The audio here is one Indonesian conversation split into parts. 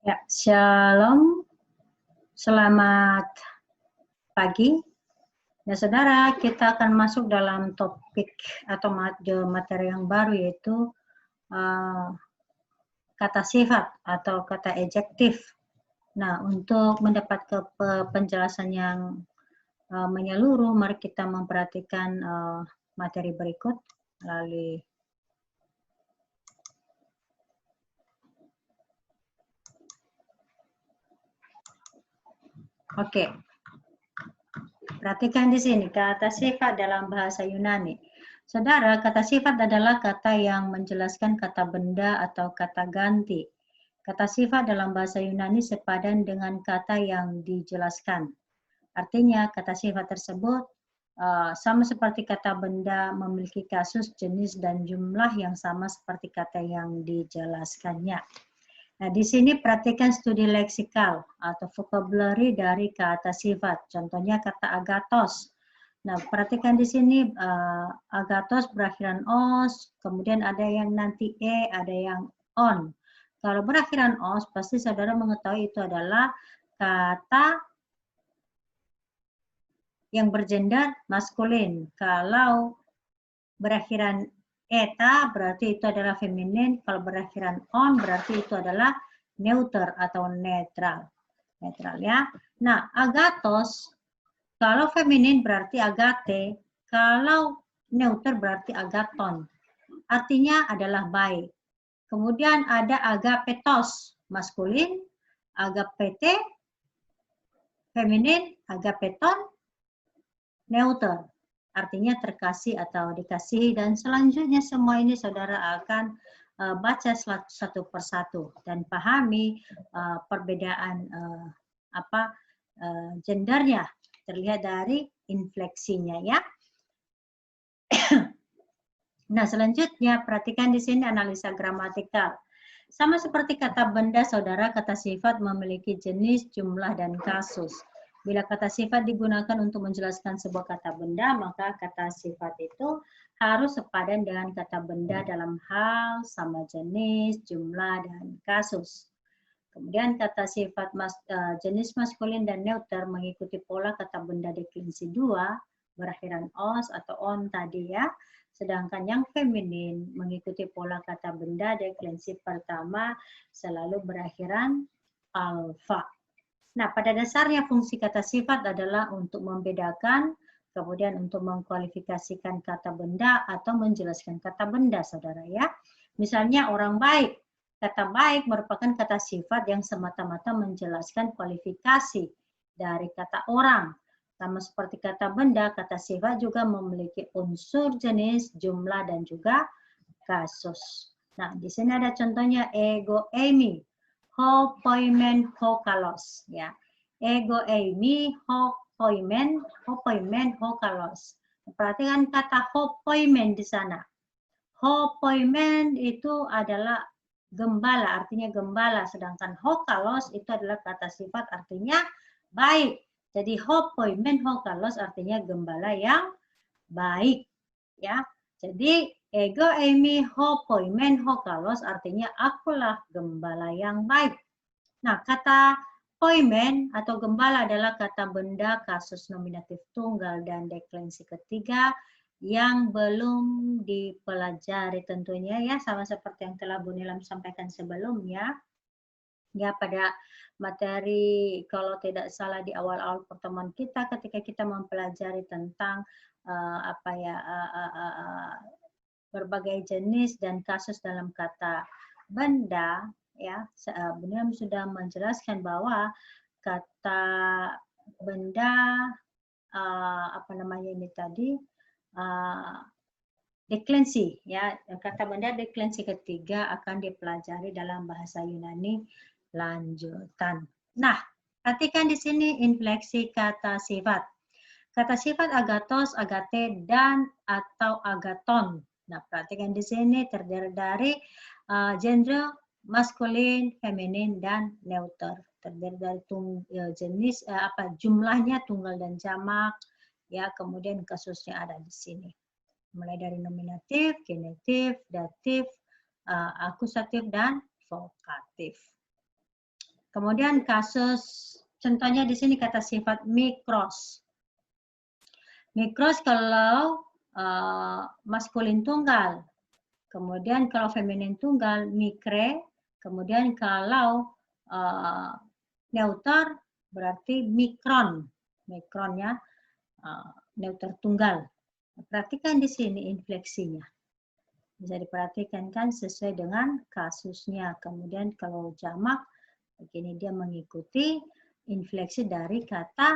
Ya, shalom, selamat pagi. Nah, saudara, kita akan masuk dalam topik atau materi yang baru, yaitu kata sifat atau kata adjektif. Nah, untuk mendapat penjelasan yang menyeluruh, mari kita memperhatikan materi berikut melalui Oke. Perhatikan di sini, kata sifat dalam bahasa Yunani. Saudara, kata sifat adalah kata yang menjelaskan kata benda atau kata ganti. Kata sifat dalam bahasa Yunani sepadan dengan kata yang dijelaskan. Artinya, kata sifat tersebut sama seperti kata benda, memiliki kasus, jenis, dan jumlah yang sama seperti kata yang dijelaskannya. Nah, di sini perhatikan studi leksikal atau vocabulary dari kata sifat. Contohnya kata agathos. Nah, perhatikan di sini agathos berakhiran os, kemudian ada yang nanti e, ada yang on. Kalau berakhiran os, pasti saudara mengetahui itu adalah kata yang bergender maskulin. Kalau berakhiran eta berarti itu adalah feminin, kalau berakhiran on berarti itu adalah neuter atau netral. Netral ya. Nah, agathos kalau feminin berarti agate, kalau neuter berarti agaton. Artinya adalah baik. Kemudian ada agapetos maskulin, agapete feminin, agapeton neuter. Artinya terkasih atau dikasihi, dan selanjutnya semua ini saudara akan baca satu persatu dan pahami perbedaan gendernya terlihat dari infleksinya ya. Nah, selanjutnya perhatikan di sini analisa gramatikal. Sama seperti kata benda, saudara, kata sifat memiliki jenis, jumlah, dan kasus. Bila kata sifat digunakan untuk menjelaskan sebuah kata benda, maka kata sifat itu harus sepadan dengan kata benda dalam hal sama jenis, jumlah, dan kasus. Kemudian kata sifat jenis maskulin dan neuter mengikuti pola kata benda deklinasi 2, berakhiran os atau on tadi ya. Sedangkan yang feminin mengikuti pola kata benda deklinasi pertama selalu berakhiran alfa. Nah, pada dasarnya fungsi kata sifat adalah untuk membedakan, kemudian untuk mengkualifikasikan kata benda atau menjelaskan kata benda, saudara ya. Misalnya orang baik. Kata baik merupakan kata sifat yang semata-mata menjelaskan kualifikasi dari kata orang. Sama seperti kata benda, kata sifat juga memiliki unsur jenis, jumlah, dan juga kasus. Nah, di sini ada contohnya ego eimi. Ho poimen ho kalos ya. Ego eimi ho poimen ho kalos. Perhatikan kata ho poimen di sana. Ho poimen itu adalah gembala, artinya gembala, sedangkan ho kalos itu adalah kata sifat artinya baik. Jadi ho poimen ho kalos artinya gembala yang baik ya. Jadi ego eimi ho poimen ho kalos artinya akulah gembala yang baik. Nah, kata poimen atau gembala adalah kata benda kasus nominatif tunggal dan deklinasi ketiga yang belum dipelajari tentunya ya, sama seperti yang telah Bu Nilam sampaikan sebelumnya. Ya, pada materi kalau tidak salah di awal-awal pertemuan kita ketika kita mempelajari tentang berbagai jenis dan kasus dalam kata benda ya, Beliau sudah menjelaskan bahwa kata benda deklensi ya, kata benda deklensi ketiga akan dipelajari dalam bahasa Yunani lanjutan. Nah, perhatikan di sini infleksi kata sifat. Kata sifat agathos, agate, dan atau agaton. Nah, perhatikan di sini terdiri dari genre maskulin, feminin, dan neuter. Terdiri dari jenis jumlahnya tunggal dan jamak, ya. Kemudian kasusnya ada di sini. Mulai dari nominatif, genitif, datif, akusatif, dan vokatif. Kemudian kasus, contohnya di sini kata sifat mikros. Mikros kalau maskulin tunggal. Kemudian kalau feminin tunggal, mikre. Kemudian kalau neuter berarti mikron. Mikron ya, neuter tunggal. Perhatikan di sini infleksinya. Bisa diperhatikan kan sesuai dengan kasusnya. Kemudian kalau jamak, begini dia mengikuti infleksi dari kata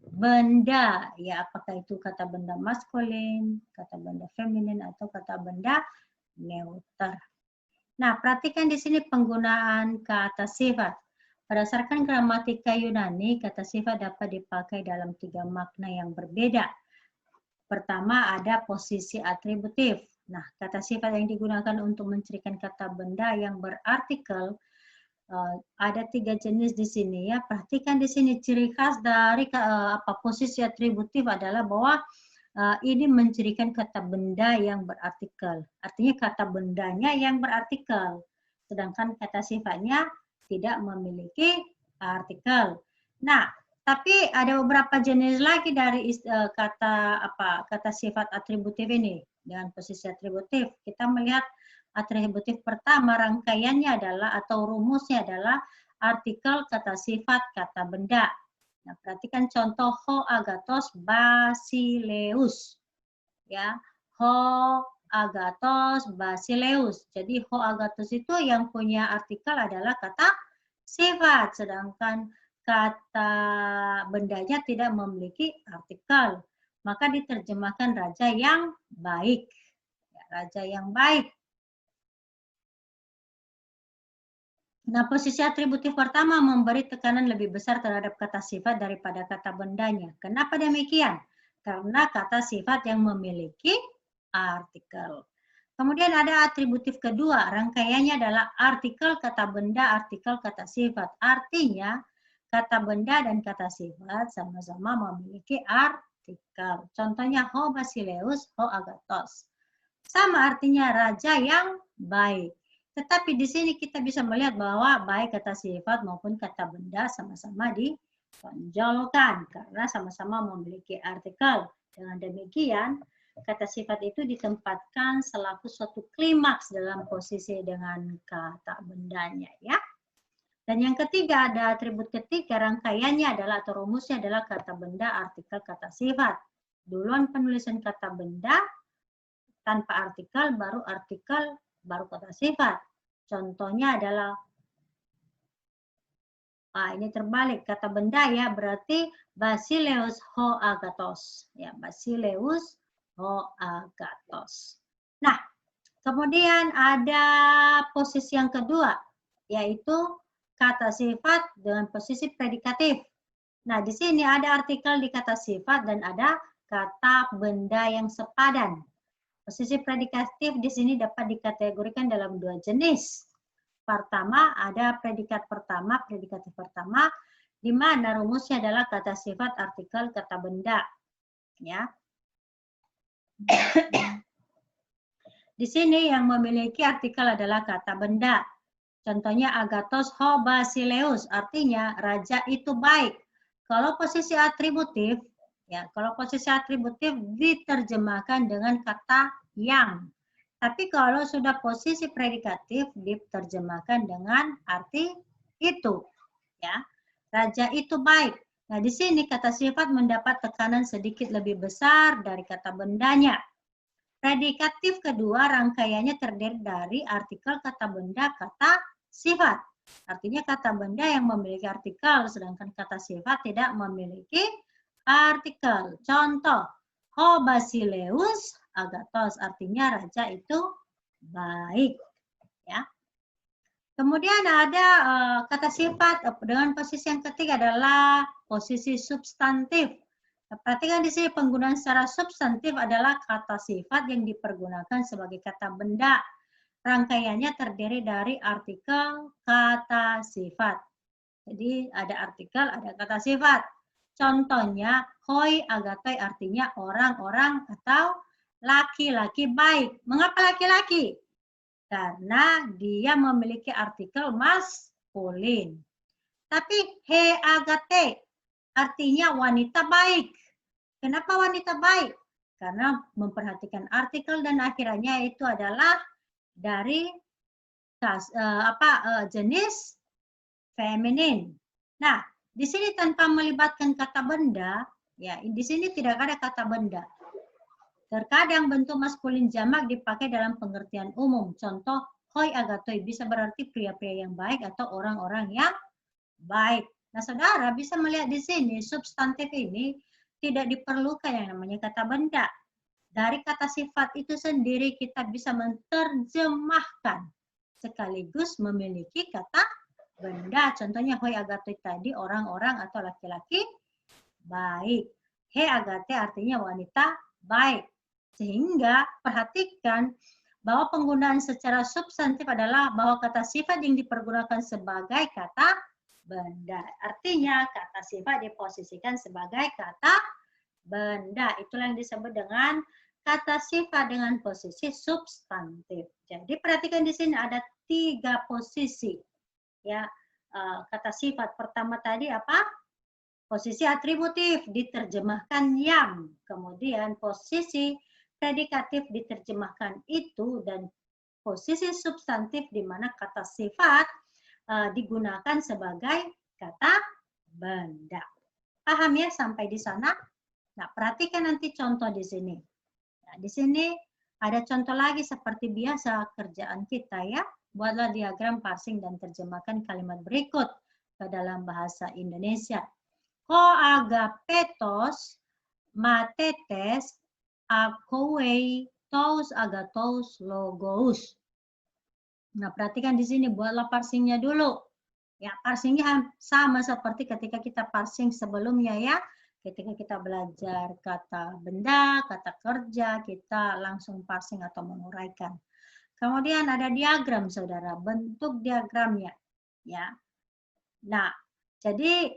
benda, ya apakah itu kata benda maskulin, kata benda feminin, atau kata benda neuter. Nah, perhatikan di sini penggunaan kata sifat. Berdasarkan gramatika Yunani, kata sifat dapat dipakai dalam 3 makna yang berbeda. Pertama, ada posisi atributif. Nah, kata sifat yang digunakan untuk mencirikan kata benda yang berartikel ada 3 jenis di sini ya. Perhatikan di sini ciri khas dari posisi atributif adalah bahwa ini mencirikan kata benda yang berartikel. Artinya kata bendanya yang berartikel. Sedangkan kata sifatnya tidak memiliki artikel. Nah, tapi ada beberapa jenis lagi dari kata sifat atributif ini dengan posisi atributif. Kita melihat atributif pertama rangkaiannya adalah atau rumusnya adalah artikel kata sifat kata benda. Nah, perhatikan contoh ho agathos basileus. Ya, ho agathos basileus. Jadi ho agathos itu yang punya artikel adalah kata sifat, sedangkan kata bendanya tidak memiliki artikel. Maka diterjemahkan raja yang baik. Ya, raja yang baik. Nah, posisi atributif pertama memberi tekanan lebih besar terhadap kata sifat daripada kata bendanya. Kenapa demikian? Karena kata sifat yang memiliki artikel. Kemudian ada atributif kedua, rangkaiannya adalah artikel kata benda, artikel kata sifat. Artinya, kata benda dan kata sifat sama-sama memiliki artikel. Contohnya, ho basileus, ho agathos. Sama artinya raja yang baik. Tetapi di sini kita bisa melihat bahwa baik kata sifat maupun kata benda sama-sama ditonjolkan karena sama-sama memiliki artikel. Dengan demikian, kata sifat itu ditempatkan selaku suatu klimaks dalam posisi dengan kata bendanya, ya. Dan yang ketiga, ada atribut ketiga, rangkaiannya adalah atau rumusnya adalah kata benda, artikel, kata sifat. Duluan penulisan kata benda tanpa artikel, baru kata sifat. Contohnya adalah, ini terbalik, kata benda ya, berarti basileus ho agathos. Ya, basileus ho agathos. Nah, kemudian ada posisi yang kedua, yaitu kata sifat dengan posisi predikatif. Nah, di sini ada artikel di kata sifat dan ada kata benda yang sepadan. Posisi predikatif di sini dapat dikategorikan dalam 2 jenis. Pertama, ada predikat pertama, predikatif pertama, di mana rumusnya adalah kata sifat, artikel, kata benda. Ya. Di sini yang memiliki artikel adalah kata benda. Contohnya agathos ho basileus, artinya raja itu baik. Kalau posisi atributif, ya, kalau posisi atributif diterjemahkan dengan kata yang. Tapi kalau sudah posisi predikatif diterjemahkan dengan arti itu, ya. Raja itu baik. Nah, di sini kata sifat mendapat tekanan sedikit lebih besar dari kata bendanya. Predikatif kedua rangkaiannya terdiri dari artikel kata benda, kata sifat. Artinya kata benda yang memiliki artikel, sedangkan kata sifat tidak memiliki artikel. Contoh, ho basileus agathos, artinya raja itu baik. Ya. Kemudian ada kata sifat dengan posisi yang ketiga adalah posisi substantif. Perhatikan di sini penggunaan secara substantif adalah kata sifat yang dipergunakan sebagai kata benda. Rangkaiannya terdiri dari artikel, kata sifat. Jadi ada artikel, ada kata sifat. Contohnya, hoi agathoi artinya orang-orang atau laki-laki baik. Mengapa laki-laki? Karena dia memiliki artikel maskulin. Tapi he agate artinya wanita baik. Kenapa wanita baik? Karena memperhatikan artikel dan akhirannya itu adalah dari jenis feminin. Nah, di sini tanpa melibatkan kata benda, ya di sini tidak ada kata benda. Terkadang bentuk maskulin jamak dipakai dalam pengertian umum. Contoh, hoi agatoi bisa berarti pria-pria yang baik atau orang-orang yang baik. Nah, saudara bisa melihat di sini substantif ini tidak diperlukan yang namanya kata benda. Dari kata sifat itu sendiri kita bisa menerjemahkan sekaligus memiliki kata benda. Contohnya hoi agatoi tadi orang-orang atau laki-laki baik. He agate artinya wanita baik. Sehingga perhatikan bahwa penggunaan secara substantif adalah bahwa kata sifat yang dipergunakan sebagai kata benda. Artinya kata sifat diposisikan sebagai kata benda. Itulah yang disebut dengan kata sifat dengan posisi substantif. Jadi perhatikan di sini ada 3 posisi. Ya, kata sifat pertama tadi apa? Posisi atributif diterjemahkan yang. Kemudian posisi predikatif diterjemahkan itu, dan posisi substantif di mana kata sifat digunakan sebagai kata benda. Paham ya sampai di sana? Nah, perhatikan nanti contoh di sini. Nah, di sini ada contoh lagi seperti biasa kerjaan kita ya. Buatlah diagram parsing dan terjemahkan kalimat berikut ke dalam bahasa Indonesia. Ko agapetos matetes akowei tous agatos logos. Nah, perhatikan di sini buatlah parsingnya dulu. Ya, parsingnya sama seperti ketika kita parsing sebelumnya ya. Ketika kita belajar kata benda, kata kerja, kita langsung parsing atau menguraikan. Kemudian ada diagram, saudara, bentuk diagramnya. Ya. Nah, jadi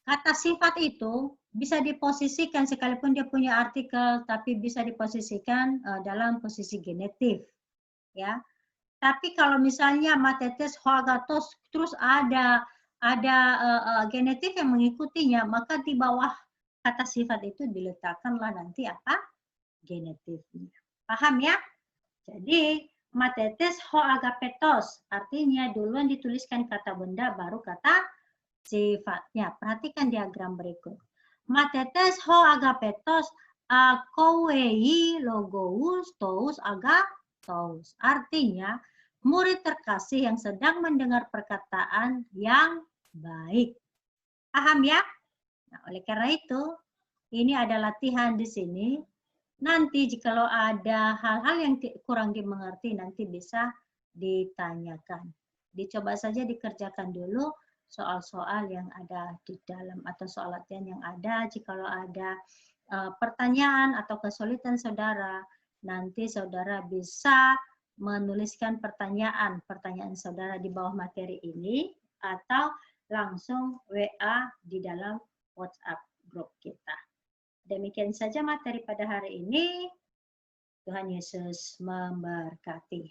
kata sifat itu bisa diposisikan sekalipun dia punya artikel, tapi bisa diposisikan dalam posisi genetif. Ya. Tapi kalau misalnya matetes, hoagatos, terus ada genetif yang mengikutinya, maka di bawah kata sifat itu diletakkanlah nanti apa? Genetifnya. Paham ya? Jadi matetes hoagapetos, artinya duluan dituliskan kata benda, baru kata sifatnya. Perhatikan diagram berikut. Matetes hoagapetos akowei logous tous agatos. Artinya, murid terkasih yang sedang mendengar perkataan yang baik. Paham ya? Nah, oleh karena itu, ini ada latihan di sini. Nanti jikalau ada hal-hal yang kurang dimengerti, nanti bisa ditanyakan. Dicoba saja dikerjakan dulu soal-soal yang ada di dalam atau soal latihan yang ada. Jikalau ada pertanyaan atau kesulitan saudara, nanti saudara bisa menuliskan pertanyaan saudara di bawah materi ini atau langsung WA di dalam WhatsApp grup kita. Demikian saja materi pada hari ini. Tuhan Yesus memberkati.